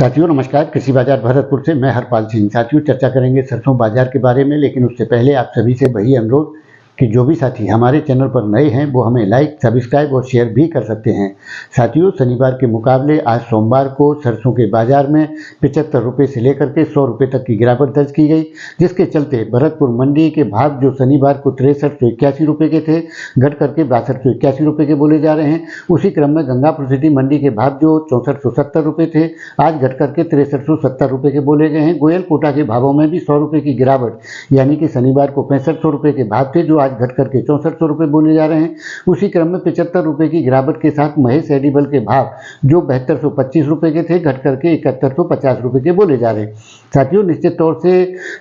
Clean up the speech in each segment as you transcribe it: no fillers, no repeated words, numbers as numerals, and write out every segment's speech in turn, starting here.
साथियों नमस्कार। कृषि बाजार भरतपुर से मैं हरपाल सिंह। साथियों चर्चा करेंगे सरसों बाजार के बारे में, लेकिन उससे पहले आप सभी से वही अनुरोध कि जो भी साथी हमारे चैनल पर नए हैं वो हमें लाइक, सब्सक्राइब और शेयर भी कर सकते हैं। साथियों शनिवार के मुकाबले आज सोमवार को सरसों के बाजार में 75 रुपये से लेकर के 100 रुपये तक की गिरावट दर्ज की गई, जिसके चलते भरतपुर मंडी के भाव जो शनिवार को 6381 रुपये के थे घट करके 6281 रुपये के बोले जा रहे हैं। उसी क्रम में गंगापुर सिटी मंडी के भाव जो 6470 रुपये थे आज घट करके 6370 रुपये के बोले गए हैं। गोयल कोटा के भावों में भी 100 रुपये की गिरावट, यानी कि शनिवार को 6500 रुपये के भाव थे जो आज घट करके 6400 रुपये बोले जा रहे हैं। उसी क्रम में 75 रुपये की गिरावट के साथ महेश एडिबल के भाव जो 7225 रुपये के थे घट करके 7150 रुपये के बोले जा रहे हैं। साथियों निश्चित तौर से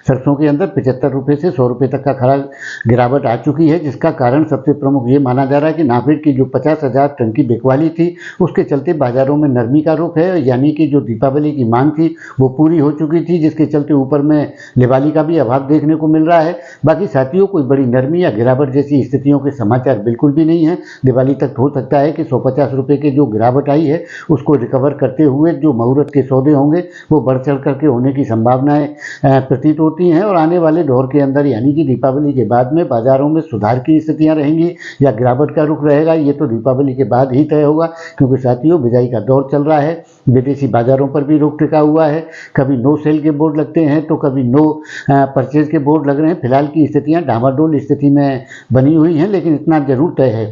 सरसों के अंदर 75 रुपये से 100 रुपये तक का खरा गिरावट आ चुकी है, जिसका कारण सबसे प्रमुख ये माना जा रहा है कि नाफेड की जो 50,000 टन की बिकवाली थी उसके चलते बाजारों में नरमी का रुख है, यानी कि जो दीपावली की मांग थी वो पूरी हो चुकी थी, जिसके चलते ऊपर में दिवाली का भी अभाव देखने को मिल रहा है। बाकी साथियों कोई बड़ी नरमी या गिरावट जैसी स्थितियों के समाचार बिल्कुल भी नहीं है। दिवाली तक हो सकता है कि 150 रुपये की जो गिरावट आई है उसको रिकवर करते हुए जो मुहूर्त के सौदे होंगे वो बढ़ चढ़ करके होने की संभावनाएं प्रतीत होती हैं, और आने वाले दौर के अंदर यानी कि दीपावली के बाद में बाजारों में सुधार की स्थितियां रहेंगी या गिरावट का रुख रहेगा, ये तो दीपावली के बाद ही तय होगा। क्योंकि साथियों बिजाई का दौर चल रहा है, विदेशी बाजारों पर भी रुख टिका हुआ है, कभी नो सेल के बोर्ड लगते हैं तो कभी नो परचेज के बोर्ड लग रहे हैं। फिलहाल की स्थितियां डामाडोल स्थिति में बनी हुई हैं, लेकिन इतना जरूर तय है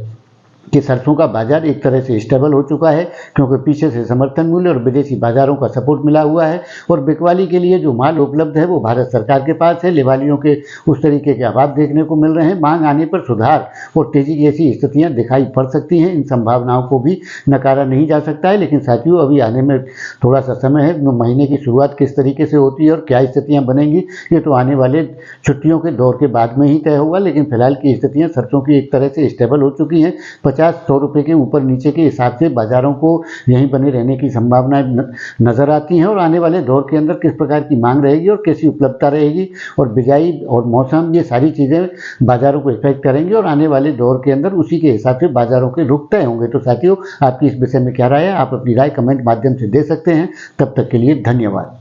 कि सरसों का बाजार एक तरह से स्टेबल हो चुका है, क्योंकि पीछे से समर्थन मूल्य और विदेशी बाजारों का सपोर्ट मिला हुआ है, और बिकवाली के लिए जो माल उपलब्ध है वो भारत सरकार के पास है। लेवालियों के उस तरीके के अभाव देखने को मिल रहे हैं। मांग आने पर सुधार और तेजी जैसी स्थितियां दिखाई पड़ सकती हैं। इन संभावनाओं को भी नकारा नहीं जा सकता है, लेकिन साथियों अभी आने में थोड़ा सा समय है। महीने की शुरुआत किस तरीके से होती है और क्या स्थितियाँ बनेंगी ये तो आने वाले छुट्टियों के दौर के बाद में ही तय होगा, लेकिन फिलहाल की स्थितियाँ सरसों की एक तरह से स्टेबल हो चुकी हैं। 50-100 रुपये के ऊपर नीचे के हिसाब से बाजारों को यहीं बने रहने की संभावनाएं नजर आती हैं, और आने वाले दौर के अंदर किस प्रकार की मांग रहेगी और कैसी उपलब्धता रहेगी और बिजाई और मौसम, ये सारी चीज़ें बाजारों को इफेक्ट करेंगी, और आने वाले दौर के अंदर उसी के हिसाब से बाजारों के रुख तय होंगे। तो साथियों आपकी इस विषय में क्या राय है, आप अपनी राय कमेंट माध्यम से दे सकते हैं। तब तक के लिए धन्यवाद।